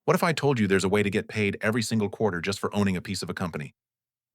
What if I told you there's a way to get paid every single quarter just for owning a piece of a company?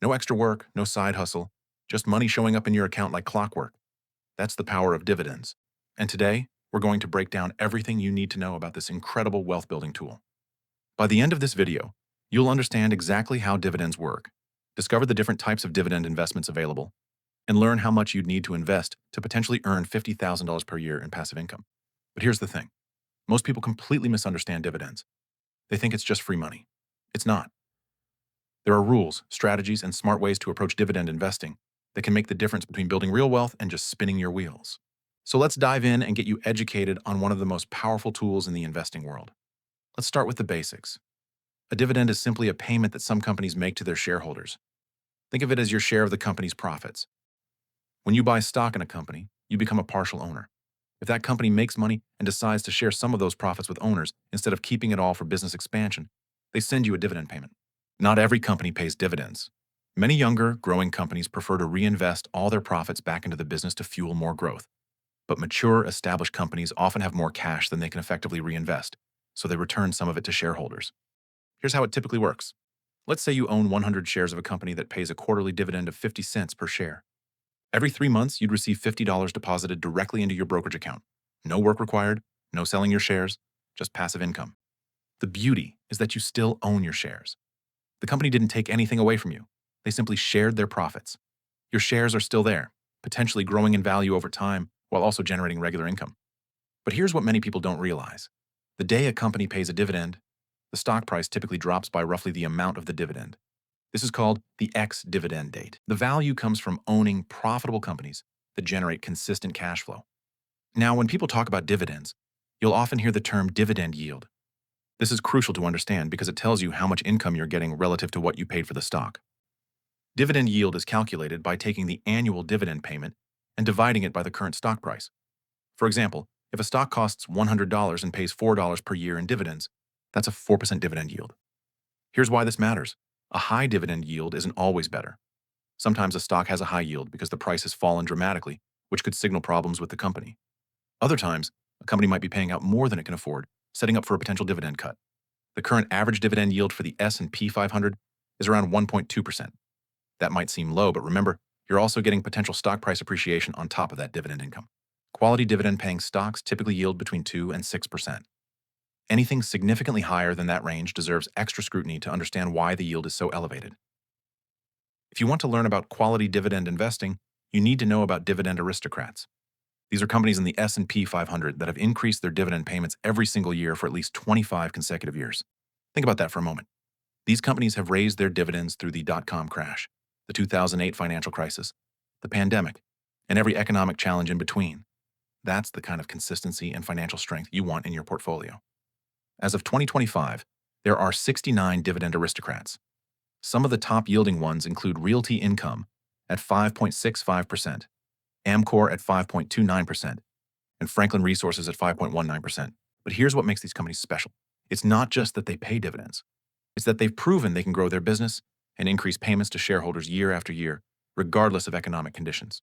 No extra work, no side hustle, just money showing up in your account like clockwork. That's the power of dividends. And today, we're going to break down everything you need to know about this incredible wealth building tool. By the end of this video, you'll understand exactly how dividends work, discover the different types of dividend investments available, and learn how much you'd need to invest to potentially earn $50,000 per year in passive income. But here's the thing. Most people completely misunderstand dividends. They think it's just free money. It's not. There are rules, strategies, and smart ways to approach dividend investing that can make the difference between building real wealth and just spinning your wheels. So let's dive in and get you educated on one of the most powerful tools in the investing world. Let's start with the basics. A dividend is simply a payment that some companies make to their shareholders. Think of it as your share of the company's profits. When you buy stock in a company, you become a partial owner. If that company makes money and decides to share some of those profits with owners instead of keeping it all for business expansion, they send you a dividend payment. Not every company pays dividends. Many younger, growing companies prefer to reinvest all their profits back into the business to fuel more growth. But mature, established companies often have more cash than they can effectively reinvest, so they return some of it to shareholders. Here's how it typically works. Let's say you own 100 shares of a company that pays a quarterly dividend of 50 cents per share. Every 3 months, you'd receive $50 deposited directly into your brokerage account. No work required, no selling your shares, just passive income. The beauty is that you still own your shares. The company didn't take anything away from you. They simply shared their profits. Your shares are still there, potentially growing in value over time while also generating regular income. But here's what many people don't realize. The day a company pays a dividend, the stock price typically drops by roughly the amount of the dividend. This is called the ex-dividend date. The value comes from owning profitable companies that generate consistent cash flow. Now, when people talk about dividends, you'll often hear the term dividend yield. This is crucial to understand because it tells you how much income you're getting relative to what you paid for the stock. Dividend yield is calculated by taking the annual dividend payment and dividing it by the current stock price. For example, if a stock costs $100 and pays $4 per year in dividends, that's a 4% dividend yield. Here's why this matters. A high dividend yield isn't always better. Sometimes a stock has a high yield because the price has fallen dramatically, which could signal problems with the company. Other times, a company might be paying out more than it can afford, setting up for a potential dividend cut. The current average dividend yield for the S&P 500 is around 1.2%. That might seem low, but remember, you're also getting potential stock price appreciation on top of that dividend income. Quality dividend-paying stocks typically yield between 2 and 6%. Anything significantly higher than that range deserves extra scrutiny to understand why the yield is so elevated. If you want to learn about quality dividend investing, you need to know about Dividend Aristocrats. These are companies in the S&P 500 that have increased their dividend payments every single year for at least 25 consecutive years. Think about that for a moment. These companies have raised their dividends through the dot-com crash, the 2008 financial crisis, the pandemic, and every economic challenge in between. That's the kind of consistency and financial strength you want in your portfolio. As of 2025, there are 69 Dividend Aristocrats. Some of the top yielding ones include Realty Income at 5.65%, Amcor at 5.29%, and Franklin Resources at 5.19%. But here's what makes these companies special. It's not just that they pay dividends. It's that they've proven they can grow their business and increase payments to shareholders year after year, regardless of economic conditions.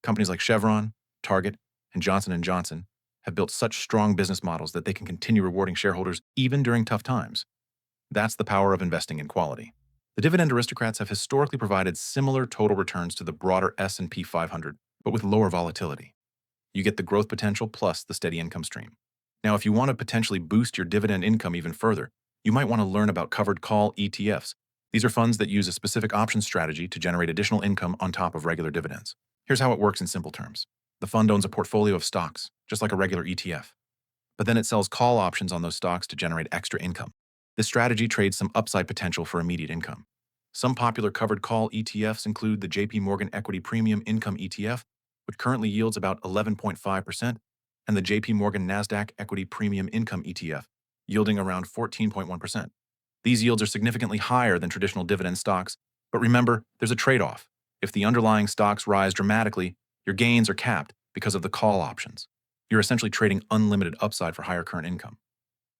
Companies like Chevron, Target, and Johnson & Johnson have built such strong business models that they can continue rewarding shareholders even during tough times. That's the power of investing in quality. The Dividend Aristocrats have historically provided similar total returns to the broader S&P 500, but with lower volatility. You get the growth potential plus the steady income stream. Now, if you want to potentially boost your dividend income even further, you might want to learn about covered call ETFs. These are funds that use a specific option strategy to generate additional income on top of regular dividends. Here's how it works in simple terms. The fund owns a portfolio of stocks, just like a regular ETF. But then it sells call options on those stocks to generate extra income. This strategy trades some upside potential for immediate income. Some popular covered call ETFs include the JP Morgan Equity Premium Income ETF, which currently yields about 11.5%, and the JP Morgan Nasdaq Equity Premium Income ETF, yielding around 14.1%. These yields are significantly higher than traditional dividend stocks, but remember, there's a trade-off. If the underlying stocks rise dramatically, your gains are capped because of the call options. You're essentially trading unlimited upside for higher current income.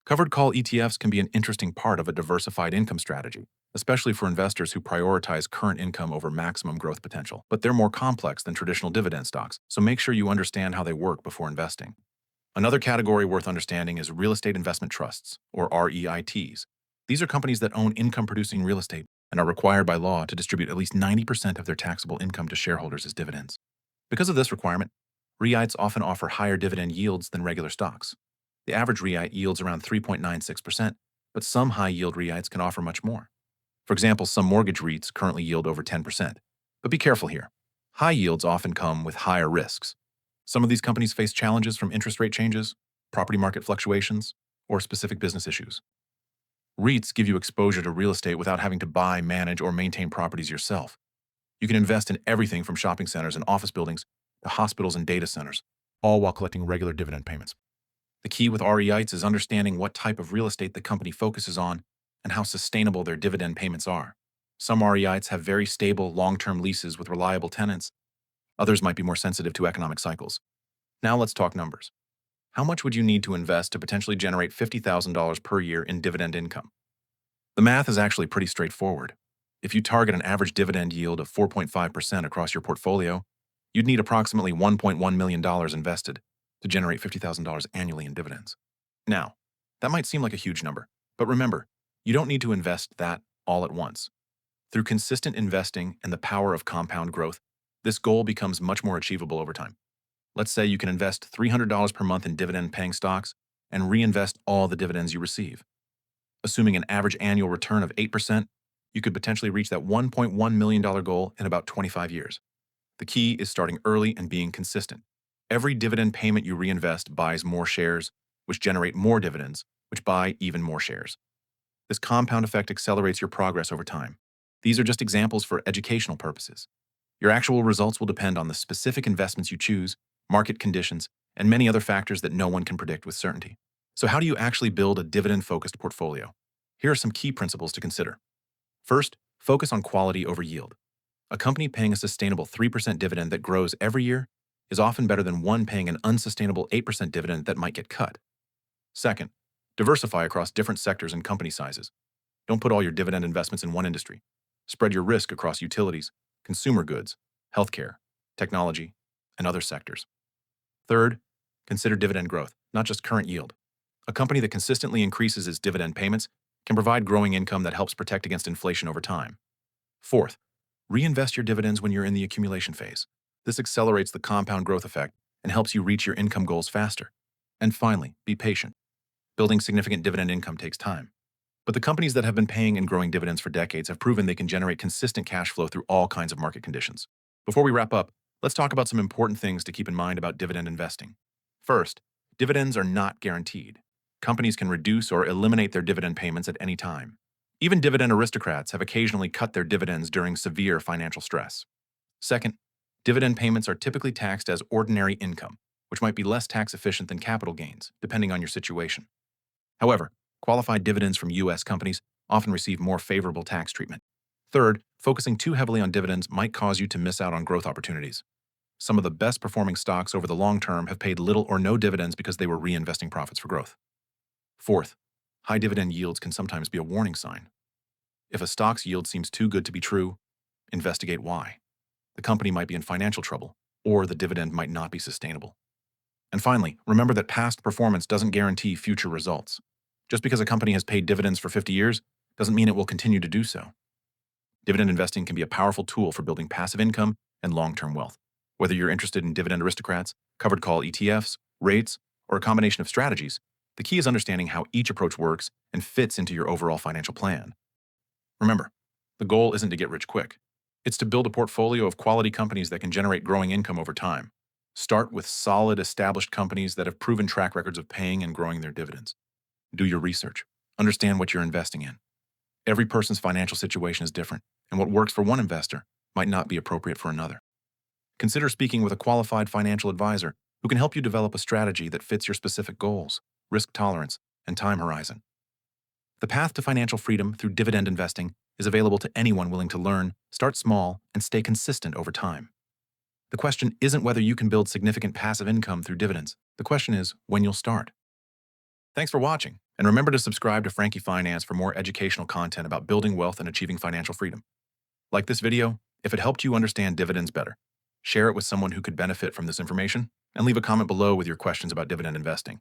Covered call ETFs can be an interesting part of a diversified income strategy, especially for investors who prioritize current income over maximum growth potential. But they're more complex than traditional dividend stocks, so make sure you understand how they work before investing. Another category worth understanding is real estate investment trusts, or REITs. These are companies that own income-producing real estate and are required by law to distribute at least 90% of their taxable income to shareholders as dividends. Because of this requirement, REITs often offer higher dividend yields than regular stocks. The average REIT yields around 3.96%, but some high-yield REITs can offer much more. For example, some mortgage REITs currently yield over 10%. But be careful here. High yields often come with higher risks. Some of these companies face challenges from interest rate changes, property market fluctuations, or specific business issues. REITs give you exposure to real estate without having to buy, manage, or maintain properties yourself. You can invest in everything from shopping centers and office buildings to hospitals and data centers, all while collecting regular dividend payments. The key with REITs is understanding what type of real estate the company focuses on and how sustainable their dividend payments are. Some REITs have very stable, long-term leases with reliable tenants. Others might be more sensitive to economic cycles. Now let's talk numbers. How much would you need to invest to potentially generate $50,000 per year in dividend income? The math is actually pretty straightforward. If you target an average dividend yield of 4.5% across your portfolio, you'd need approximately $1.1 million invested to generate $50,000 annually in dividends. Now, that might seem like a huge number, but remember, you don't need to invest that all at once. Through consistent investing and the power of compound growth, this goal becomes much more achievable over time. Let's say you can invest $300 per month in dividend-paying stocks and reinvest all the dividends you receive. Assuming an average annual return of 8%, you could potentially reach that $1.1 million goal in about 25 years. The key is starting early and being consistent. Every dividend payment you reinvest buys more shares, which generate more dividends, which buy even more shares. This compound effect accelerates your progress over time. These are just examples for educational purposes. Your actual results will depend on the specific investments you choose, market conditions, and many other factors that no one can predict with certainty. So how do you actually build a dividend-focused portfolio? Here are some key principles to consider. First, focus on quality over yield. A company paying a sustainable 3% dividend that grows every year is often better than one paying an unsustainable 8% dividend that might get cut. Second, diversify across different sectors and company sizes. Don't put all your dividend investments in one industry. Spread your risk across utilities, consumer goods, healthcare, technology, and other sectors. Third, consider dividend growth, not just current yield. A company that consistently increases its dividend payments can provide growing income that helps protect against inflation over time. Fourth, reinvest your dividends when you're in the accumulation phase. This accelerates the compound growth effect and helps you reach your income goals faster. And finally, be patient. Building significant dividend income takes time. But the companies that have been paying and growing dividends for decades have proven they can generate consistent cash flow through all kinds of market conditions. Before we wrap up, let's talk about some important things to keep in mind about dividend investing. First, dividends are not guaranteed. Companies can reduce or eliminate their dividend payments at any time. Even dividend aristocrats have occasionally cut their dividends during severe financial stress. Second, dividend payments are typically taxed as ordinary income, which might be less tax efficient than capital gains, depending on your situation. However, qualified dividends from U.S. companies often receive more favorable tax treatment. Third, focusing too heavily on dividends might cause you to miss out on growth opportunities. Some of the best performing stocks over the long term have paid little or no dividends because they were reinvesting profits for growth. Fourth, high dividend yields can sometimes be a warning sign. If a stock's yield seems too good to be true, investigate why. The company might be in financial trouble, or the dividend might not be sustainable. And finally, remember that past performance doesn't guarantee future results. Just because a company has paid dividends for 50 years doesn't mean it will continue to do so. Dividend investing can be a powerful tool for building passive income and long-term wealth. Whether you're interested in dividend aristocrats, covered call ETFs, REITs, or a combination of strategies, the key is understanding how each approach works and fits into your overall financial plan. Remember, the goal isn't to get rich quick. It's to build a portfolio of quality companies that can generate growing income over time. Start with solid, established companies that have proven track records of paying and growing their dividends. Do your research. Understand what you're investing in. Every person's financial situation is different, and what works for one investor might not be appropriate for another. Consider speaking with a qualified financial advisor who can help you develop a strategy that fits your specific goals, risk tolerance, and time horizon. The path to financial freedom through dividend investing is available to anyone willing to learn, start small, and stay consistent over time. The question isn't whether you can build significant passive income through dividends. The question is when you'll start. Thanks for watching, and remember to subscribe to Frankie Finance for more educational content about building wealth and achieving financial freedom. Like this video, if it helped you understand dividends better, share it with someone who could benefit from this information, And leave a comment below with your questions about dividend investing.